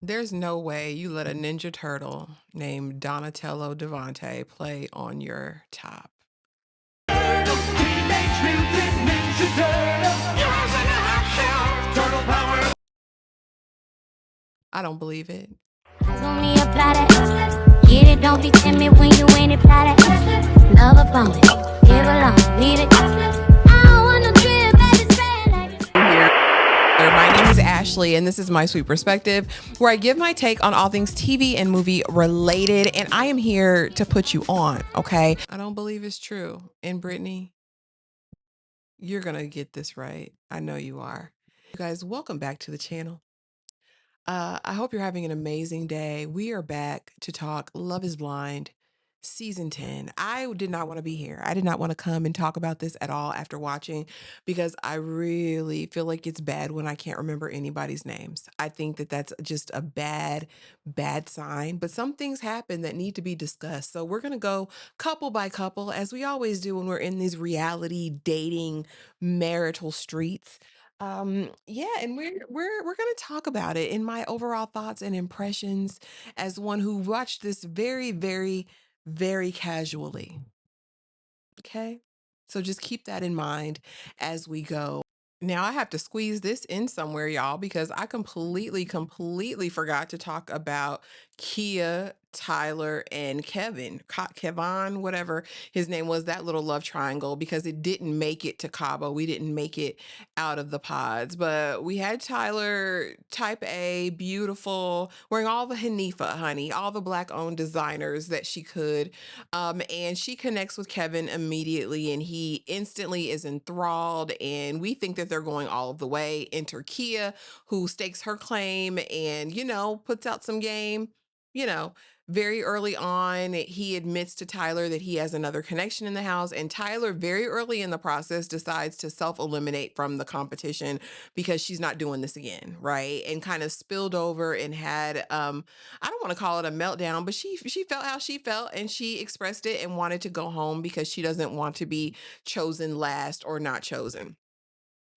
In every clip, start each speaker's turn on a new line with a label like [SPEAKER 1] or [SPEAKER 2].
[SPEAKER 1] There's no way you let a Ninja Turtle named Donatello Devonte play on your top.
[SPEAKER 2] Turtles, Teenage Mutant Ninja Turtles. Heroes in a half shell. Turtle power.
[SPEAKER 1] I don't believe it.
[SPEAKER 3] Eyes on me, apply that. Get it, don't be timid when you in it, apply that. Love up on it, give along, leave it. I don't want no trip, baby, spray like it.
[SPEAKER 1] My name is Ashley, and this is My Sweet Perspective, where I give my take on all things TV and movie related, and I am here to put you on, okay? I don't believe it's true. And Britney, you're gonna get this right. I know you are. You guys, welcome back to the channel. I hope you're having an amazing day. We are back to talk Love is Blind, season 10. I did not want to be here. I did not want to come and talk about this at all after watching because I really feel like it's bad when I can't remember anybody's names. I think that that's just a bad sign. But some things happen that need to be discussed. So we're going to go couple by couple, as we always do when we're in these reality dating marital streets. Yeah, and we're gonna talk about it in my overall thoughts and impressions as one who watched this very casually. Okay. So just keep that in mind as we go. Now I have to squeeze this in somewhere, y'all, because I completely forgot to talk about Kia, Tyler, and Kevin, whatever his name was, that little love triangle, because it didn't make it to Cabo. We didn't make it out of the pods, but we had Tyler, type A, beautiful, wearing all the Hanifa, honey, all the black owned designers that she could. And she connects with Kevin immediately, and he instantly is enthralled. And we think that they're going all of the way. Enter Kia, who stakes her claim and, puts out some game. You know, very early on, he admits to Tyler that he has another connection in the house. And Tyler, very early in the process, decides to self eliminate from the competition because she's not doing this again. Right. And kind of spilled over and had, I don't want to call it a meltdown, but she felt how she felt and she expressed it and wanted to go home because she doesn't want to be chosen last or not chosen.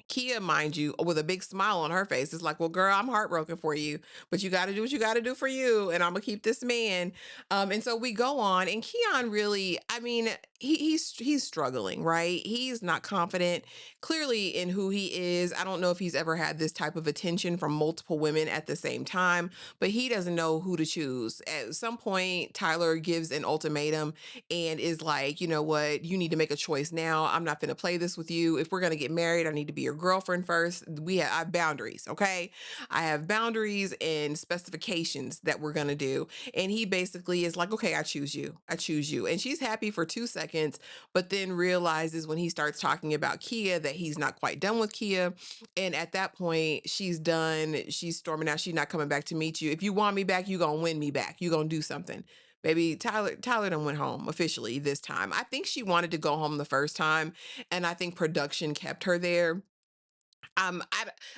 [SPEAKER 1] Kia, mind you, with a big smile on her face, is like, "Well, girl, I'm heartbroken for you, but you got to do what you got to do for you, and I'm gonna keep this man." And so we go on, and Keon really, I mean, he's struggling, right? He's not confident, clearly, in who he is. I don't know if he's ever had this type of attention from multiple women at the same time, but he doesn't know who to choose. At some point, Tyler gives an ultimatum and is like, you know what, you need to make a choice now. I'm not going to play this with you. If we're going to get married, I need to be your girlfriend first. I have boundaries, okay? I have boundaries and specifications that we're going to do. And he basically is like, okay, I choose you. I choose you. And she's happy for 2 seconds, but then realizes when he starts talking about Kia that he's not quite done with Kia. And at that point, she's done. She's storming out. She's not coming back to meet you. If you want me back, you going to win me back. You going to do something. Baby, Tyler done went home officially this time. I think she wanted to go home the first time, and I think production kept her there.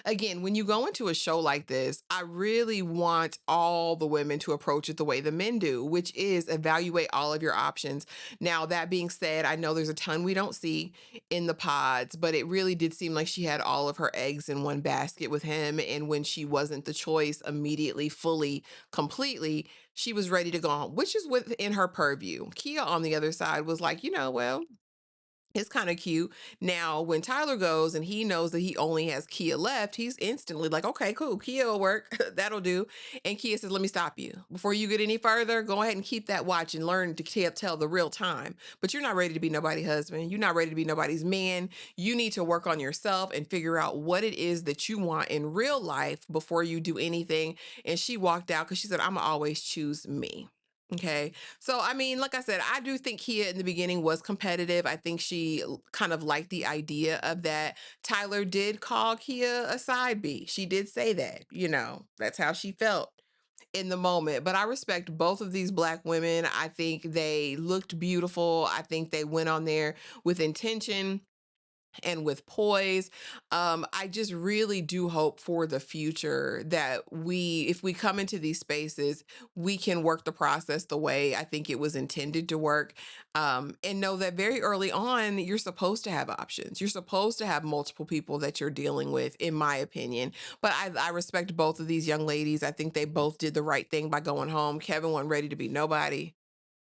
[SPEAKER 1] Again, when you go into a show like this, I really want all the women to approach it the way the men do, which is evaluate all of your options. Now, that being said, I know there's a ton we don't see in the pods, but it really did seem like she had all of her eggs in one basket with him. And when she wasn't the choice immediately, fully, completely, she was ready to go home, which is within her purview. Kia, on the other side, was like, well, it's kind of cute. Now, when Tyler goes and he knows that he only has Kia left, he's instantly like, okay, cool, Kia will work. That'll do. And Kia says, let me stop you. Before you get any further, go ahead and keep that watch and learn to tell the real time. But you're not ready to be nobody's husband. You're not ready to be nobody's man. You need to work on yourself and figure out what it is that you want in real life before you do anything. And she walked out because she said, I'm going to always choose me. Okay. So, I mean, like I said, I do think Kia in the beginning was competitive. I think she kind of liked the idea of that. Tyler did call Kia a side B. She did say that, that's how she felt in the moment. But I respect both of these black women. I think they looked beautiful. I think they went on there with intention. and with poise. I just really do hope for the future that if we come into these spaces, we can work the process the way I think it was intended to work. And know that very early on, you're supposed to have options. You're supposed to have multiple people that you're dealing with, in my opinion. But I respect both of these young ladies. I think they both did the right thing by going home. Kevin wasn't ready to be nobody.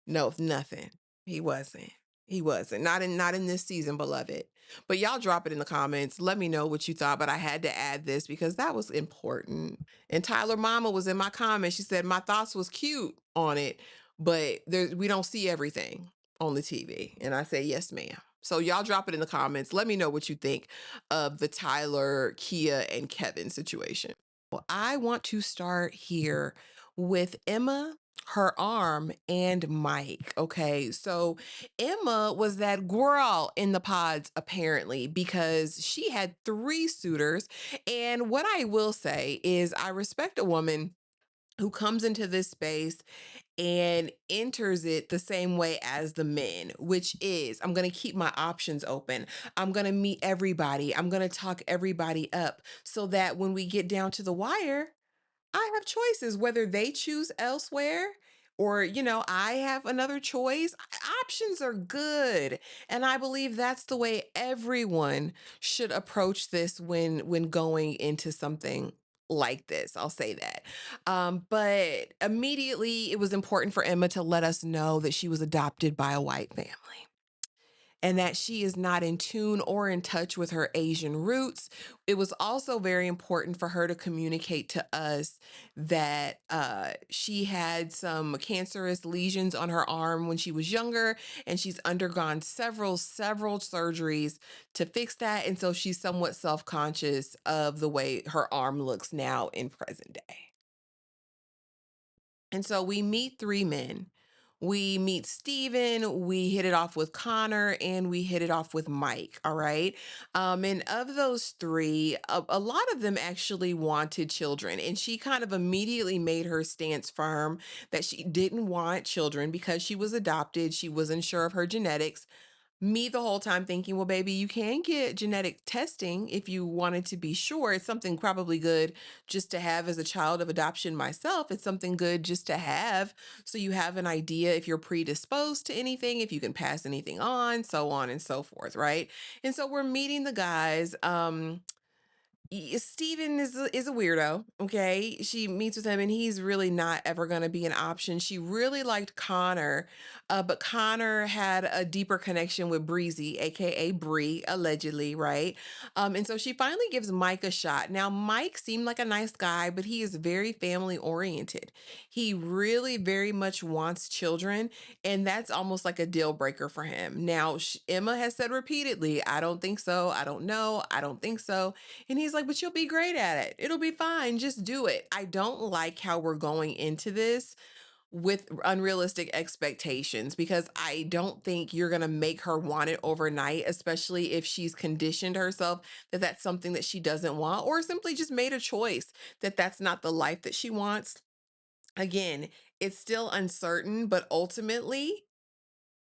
[SPEAKER 1] No, nothing. He wasn't. He wasn't. Not in this season, beloved. But y'all drop it in the comments. Let me know what you thought. But I had to add this because that was important. And Tyler Mama was in my comments. She said my thoughts was cute on it, but we don't see everything on the TV. And I say, yes, ma'am. So y'all drop it in the comments. Let me know what you think of the Tyler, Kia, and Kevin situation. Well, I want to start here with Emma, her arm, and Mike. Okay, so Emma was that girl in the pods apparently because she had three suitors. And what I will say is, I respect a woman who comes into this space and enters it the same way as the men, which is I'm going to keep my options open. I'm going to meet everybody. I'm going to talk everybody up so that when we get down to the wire, I have choices, whether they choose elsewhere or, I have another choice. Options are good. And I believe that's the way everyone should approach this when going into something like this. I'll say that. But immediately it was important for Emma to let us know that she was adopted by a white family and that she is not in tune or in touch with her Asian roots. It was also very important for her to communicate to us that she had some cancerous lesions on her arm when she was younger, and she's undergone several surgeries to fix that. And so she's somewhat self conscious of the way her arm looks now in present day. And so we meet three men. We meet Steven, we hit it off with Connor, and we hit it off with Mike. All right. And of those three, a lot of them actually wanted children. And she kind of immediately made her stance firm that she didn't want children because she was adopted. She wasn't sure of her genetics. Me the whole time thinking, well, baby, you can get genetic testing if you wanted to be sure. It's something probably good just to have as a child of adoption myself. It's something good just to have so you have an idea if you're predisposed to anything, if you can pass anything on and so forth, right? And so we're meeting the guys. Steven is a weirdo. Okay. She meets with him and he's really not ever going to be an option. She really liked Connor, but Connor had a deeper connection with Breezy, aka Bree, allegedly, right? And so she finally gives Mike a shot. Now, Mike seemed like a nice guy, but he is very family oriented. He really very much wants children, and that's almost like a deal breaker for him. Now, Emma has said repeatedly, I don't think so. I don't know. I don't think so. And he's like, but you'll be great at it. It'll be fine. Just do it. I don't like how we're going into this with unrealistic expectations because I don't think you're going to make her want it overnight, especially if she's conditioned herself that that's something that she doesn't want or simply just made a choice that that's not the life that she wants. Again, it's still uncertain, but ultimately,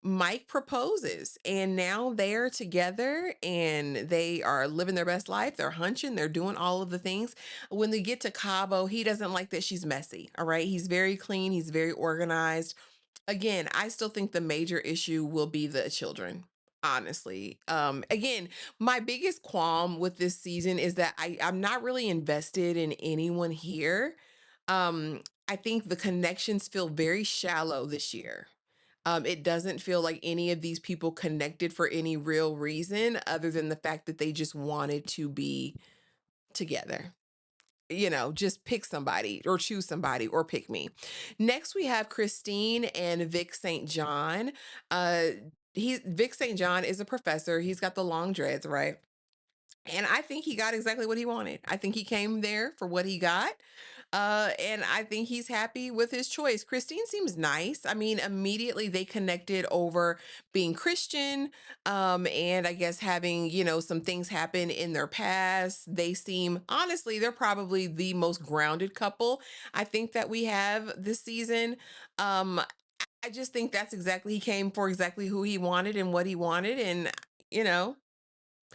[SPEAKER 1] Mike proposes and now they're together and they are living their best life. They're hunching, they're doing all of the things. When they get to Cabo, he doesn't like that she's messy. All right. He's very clean, he's very organized. Again, I still think the major issue will be the children. Honestly. Again, my biggest qualm with this season is that I'm not really invested in anyone here. I think the connections feel very shallow this year. It doesn't feel like any of these people connected for any real reason other than the fact that they just wanted to be together. Just pick somebody or choose somebody or pick me. Next, we have Christine and Vic St. John. Uh, Vic St. John is a professor. He's got the long dreads, right? And I think he got exactly what he wanted. I think he came there for what he got. And I think he's happy with his choice. Christine seems nice. I mean, immediately they connected over being Christian, and I guess having, some things happen in their past. They seem, honestly, they're probably the most grounded couple I think that we have this season. I just think that's exactly, he came for exactly who he wanted and what he wanted. And, you know,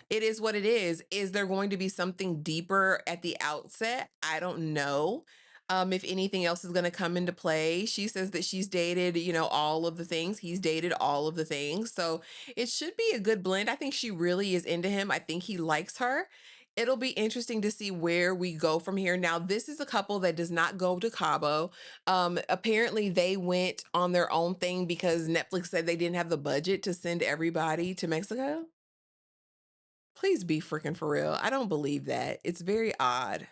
[SPEAKER 1] It is what it is. Is there going to be something deeper at the outset? I don't know. If anything else is going to come into play. She says that she's dated, all of the things. He's dated all of the things. So it should be a good blend. I think she really is into him. I think he likes her. It'll be interesting to see where we go from here. Now, this is a couple that does not go to Cabo. Apparently, they went on their own thing because Netflix said they didn't have the budget to send everybody to Mexico. Please be freaking for real. I don't believe that. It's very odd.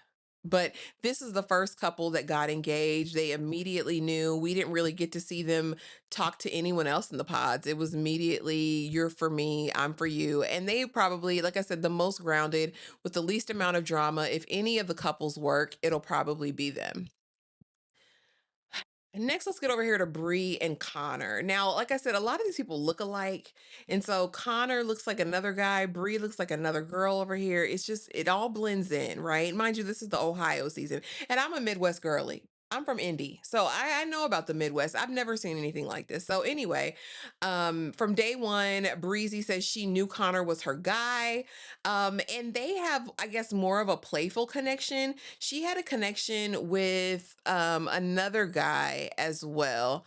[SPEAKER 1] But this is the first couple that got engaged. They immediately knew. We didn't really get to see them talk to anyone else in the pods. It was immediately, you're for me, I'm for you. And they probably, like I said, the most grounded with the least amount of drama. If any of the couples work, it'll probably be them. And next, let's get over here to Bree and Connor. Now, like I said, a lot of these people look alike. And so Connor looks like another guy. Bree looks like another girl over here. It's just, it all blends in, right? Mind you, this is the Ohio season. And I'm a Midwest girly. I'm from Indy. So I know about the Midwest. I've never seen anything like this. So anyway, from day one, Breezy says she knew Connor was her guy. And they have, I guess, more of a playful connection. She had a connection with another guy as well.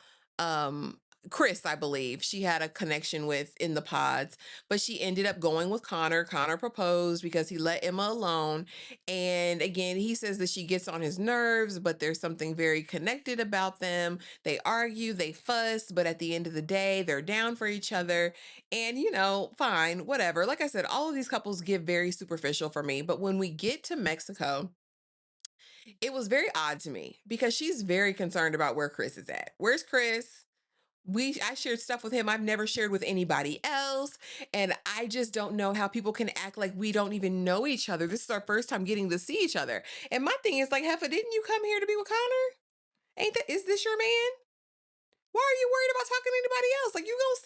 [SPEAKER 1] Chris, I believe she had a connection with in the pods, but she ended up going with Connor. Connor proposed because he let Emma alone. And again, he says that she gets on his nerves, but there's something very connected about them. They argue, they fuss, but at the end of the day, they're down for each other. And, fine, whatever. Like I said, all of these couples give very superficial for me. But when we get to Mexico, it was very odd to me because she's very concerned about where Chris is at. Where's Chris? I shared stuff with him I've never shared with anybody else. And I just don't know how people can act like we don't even know each other. This is our first time getting to see each other. And my thing is like, Heffa, didn't you come here to be with Connor? Is this your man? Why are you worried about talking to anybody else? Like, you gonna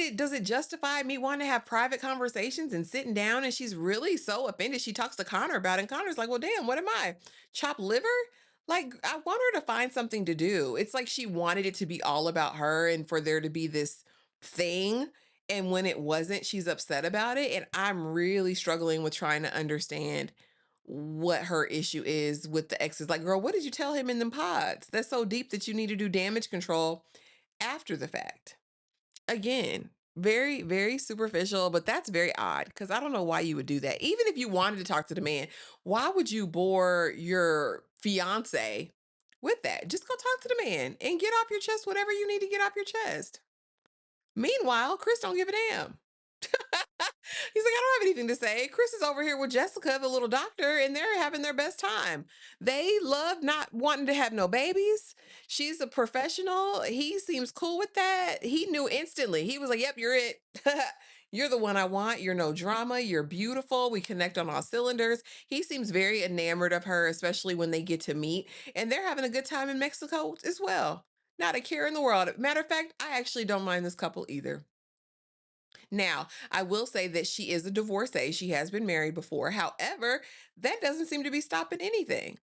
[SPEAKER 1] see them? Does it justify me wanting to have private conversations and sitting down? And she's really so offended. She talks to Connor about it. And Connor's like, well, damn, what am I? Chopped liver? Like, I want her to find something to do. It's like she wanted it to be all about her and for there to be this thing. And when it wasn't, she's upset about it. And I'm really struggling with trying to understand what her issue is with the exes. Like, girl, what did you tell him in them pods? That's so deep that you need to do damage control after the fact. Again, very, very superficial, but that's very odd because I don't know why you would do that. Even if you wanted to talk to the man, why would you bore your fiance with that? Just go talk to the man and get off your chest whatever you need to get off your chest. Meanwhile, Chris don't give a damn. He's like, I don't have anything to say. Chris is over here with Jessica, the little doctor, and they're having their best time. They love not wanting to have no babies. She's a professional. He seems cool with that. He knew instantly. He was like, yep, you're it. You're the one I want. You're no drama. You're beautiful. We connect on all cylinders. He seems very enamored of her, especially when they get to meet. And they're having a good time in Mexico as well. Not a care in the world. Matter of fact, I actually don't mind this couple either. Now, I will say that she is a divorcee. She has been married before. However, that doesn't seem to be stopping anything.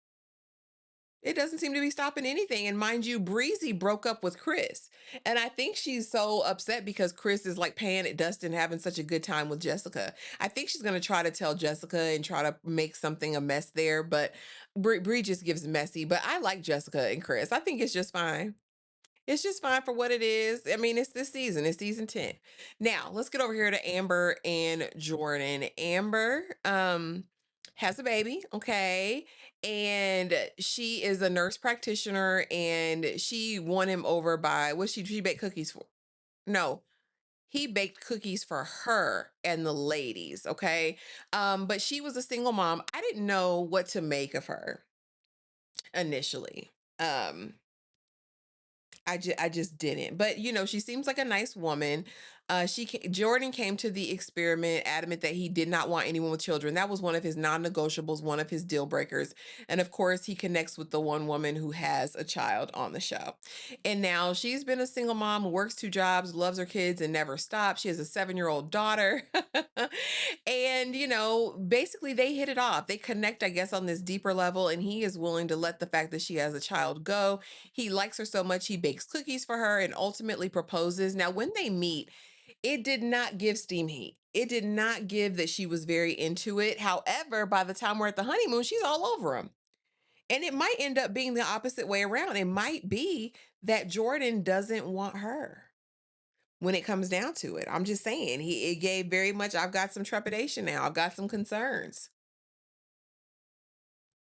[SPEAKER 1] It doesn't seem to be stopping anything. And mind you, Breezy broke up with Chris. And I think she's so upset because Chris is like paying it dust and having such a good time with Jessica. I think she's going to try to tell Jessica and try to make something a mess there. But Bree just gives messy. But I like Jessica and Chris. I think it's just fine. It's just fine for what it is. I mean, it's this season. It's season 10. Now, let's get over here to Amber and Jordan. Amber has a baby, okay? And she is a nurse practitioner and she won him over by what she baked cookies for. No, he baked cookies for her and the ladies, okay? But she was a single mom. I didn't know what to make of her initially. Um I just didn't. But she seems like a nice woman. Jordan came to the experiment adamant that he did not want anyone with children. That was one of his non-negotiables, one of his deal breakers. And of course, he connects with the one woman who has a child on the show. And now she's been a single mom, works 2 jobs, loves her kids, and never stops. She has a 7-year-old daughter. And basically they hit it off. They connect, I guess, on this deeper level, and he is willing to let the fact that she has a child go. He likes her so much, he bakes cookies for her and ultimately proposes. Now, when they meet, It did not give steam heat. It did not give that she was very into it. However, by the time we're at the honeymoon, she's all over him. And it might end up being the opposite way around. It might be that Jordan doesn't want her when it comes down to it. I'm just saying, it gave very much, I've got some trepidation now. I've got some concerns.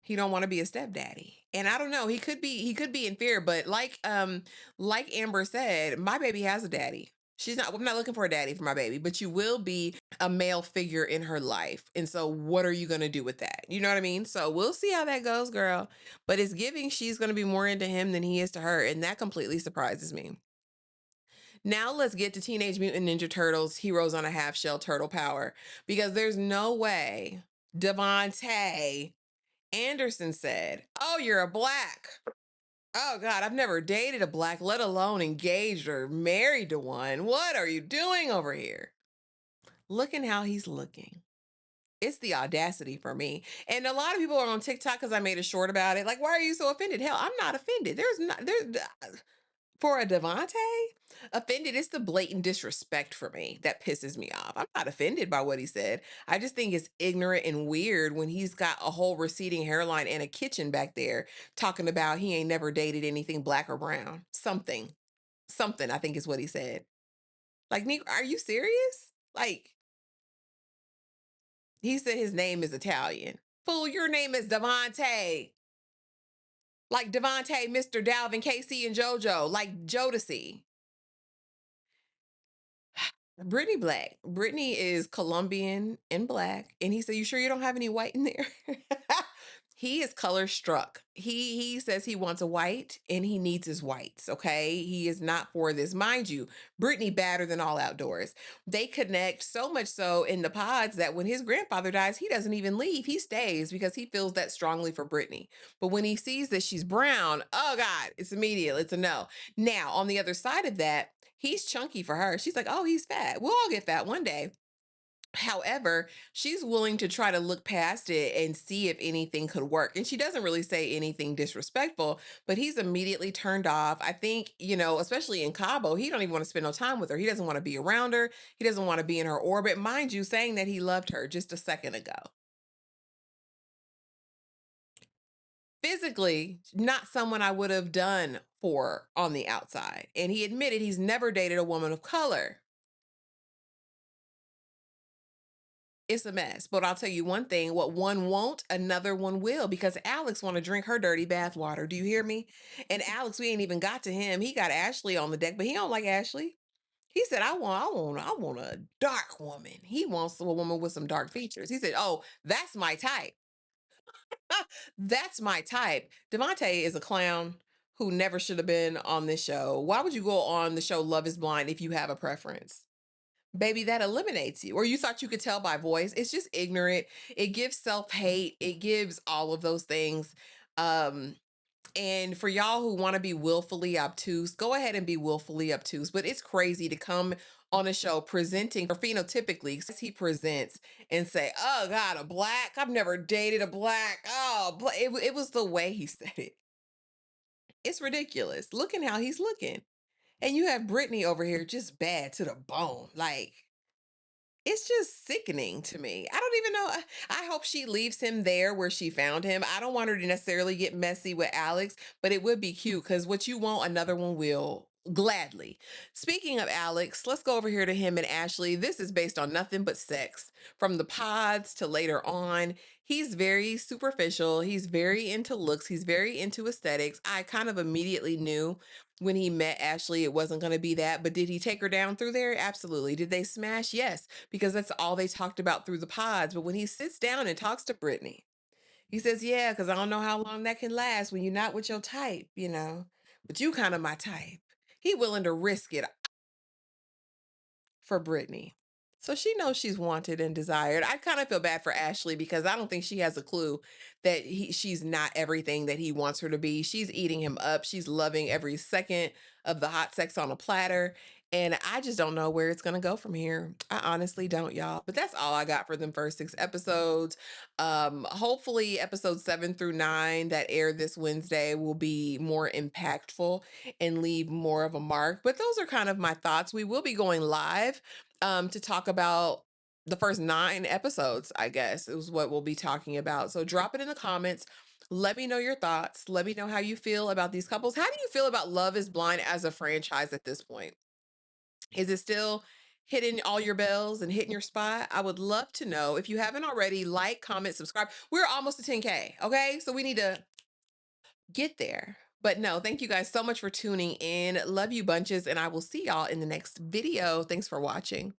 [SPEAKER 1] He don't want to be a stepdaddy. And I don't know, he could be in fear, but like Amber said, my baby has a daddy. I'm not looking for a daddy for my baby, but you will be a male figure in her life. And so what are you going to do with that? You know what I mean? So we'll see how that goes, girl. But it's giving she's going to be more into him than he is to her. And that completely surprises me. Now let's get to Teenage Mutant Ninja Turtles, Heroes on a Half Shell Turtle Power, because there's no way Devonte Anderson said, "Oh, you're a black. Oh God, I've never dated a black, let alone engaged or married to one. What are you doing over here?" Looking how he's looking. It's the audacity for me. And a lot of people are on TikTok because I made a short about it. Like, why are you so offended? Hell, I'm not offended. There's for a Devonte, offended, it's the blatant disrespect for me that pisses me off. I'm not offended by what he said. I just think it's ignorant and weird when he's got a whole receding hairline and a kitchen back there talking about he ain't never dated anything black or brown. Something, I think is what he said. Like, are you serious? Like, he said his name is Italian. Fool, your name is Devonte. Like Devonte, Mr. Dalvin, KC, and JoJo, like Jodeci. Brittany black. Brittany is Colombian and black. And he said, "You sure you don't have any white in there?" He is color struck. He says he wants a white and he needs his whites. Okay. He is not for this. Mind you, Brittany badder than all outdoors. They connect so much so in the pods that when his grandfather dies, he doesn't even leave. He stays because he feels that strongly for Brittany. But when he sees that she's brown, oh God, it's immediate. It's a no. Now, on the other side of that, he's chunky for her. She's like, "Oh, he's fat. We'll all get fat one day." However, she's willing to try to look past it and see if anything could work. And she doesn't really say anything disrespectful, but he's immediately turned off. I think, especially in Cabo, he don't even want to spend no time with her. He doesn't want to be around her. He doesn't want to be in her orbit. Mind you, saying that he loved her just a second ago. Physically, not someone I would have done for on the outside. And he admitted he's never dated a woman of color. It's a mess. But I'll tell you one thing, what one won't, another one will, because Alex want to drink her dirty bath water. Do you hear me? And Alex, we ain't even got to him. He got Ashley on the deck, but he don't like Ashley. He said, I want a dark woman. He wants a woman with some dark features. He said, "Oh, that's my type." That's my type. Devonte is a clown who never should have been on this show. Why would you go on the show Love is Blind if you have a preference? Baby, that eliminates you. Or you thought you could tell by voice. It's just ignorant. It gives self-hate. It gives all of those things. And for y'all who want to be willfully obtuse, go ahead and be willfully obtuse. But it's crazy to come on a show presenting or phenotypically as he presents and say, "Oh God, a black. I've never dated a black." Oh, it was the way he said it. It's ridiculous. Looking how he's looking. And you have Brittany over here just bad to the bone. Like, it's just sickening to me. I don't even know. I hope she leaves him there where she found him. I don't want her to necessarily get messy with Alex, but it would be cute because what you want, another one will gladly. Speaking of Alex, let's go over here to him and Ashley. This is based on nothing but sex. From the pods to later on, he's very superficial. He's very into looks. He's very into aesthetics. I kind of immediately knew when he met Ashley, it wasn't going to be that. But did he take her down through there? Absolutely. Did they smash? Yes, because that's all they talked about through the pods. But when he sits down and talks to Brittany, he says, "Yeah, because I don't know how long that can last when you're not with your type. But you kind of my type." He willing to risk it for Brittany. So she knows she's wanted and desired. I kind of feel bad for Ashley because I don't think she has a clue that she's not everything that he wants her to be. She's eating him up. She's loving every second of the hot sex on a platter. And I just don't know where it's going to go from here. I honestly don't, y'all. But that's all I got for them first 6 episodes. Hopefully episodes 7 through 9 that air this Wednesday will be more impactful and leave more of a mark. But those are kind of my thoughts. We will be going live to talk about the first 9 episodes, I guess, is what we'll be talking about. So drop it in the comments. Let me know your thoughts. Let me know how you feel about these couples. How do you feel about Love is Blind as a franchise at this point? Is it still hitting all your bells and hitting your spot? I would love to know. If you haven't already, like, comment, subscribe. We're almost to 10K, okay? So we need to get there. But no, thank you guys so much for tuning in. Love you bunches, and I will see y'all in the next video. Thanks for watching.